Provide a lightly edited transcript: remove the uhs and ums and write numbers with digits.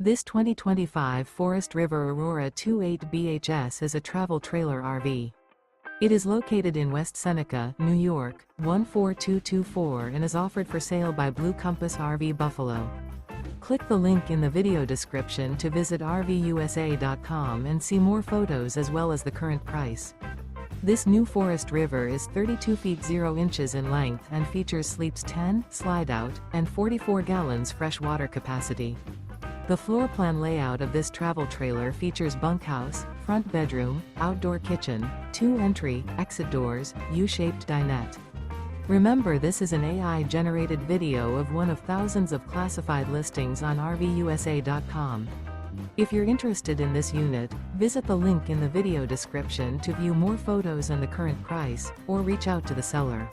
This 2025 Forest River Aurora 28 BHS is a travel trailer RV. It is located in West Seneca, New York, 14224 and is offered for sale by Blue Compass RV Buffalo. Click the link in the video description to visit RVUSA.com and see more photos as well as the current price. This new Forest River is 32 feet 0 inches in length and features sleeps 10, Slideout, and 44 gallons fresh water capacity. The floor plan layout of this travel trailer features bunkhouse, front bedroom, outdoor kitchen, 2 entry, exit doors, U-shaped dinette. Remember, this is an AI-generated video of one of thousands of classified listings on RVUSA.com. If you're interested in this unit, visit the link in the video description to view more photos and the current price, or reach out to the seller.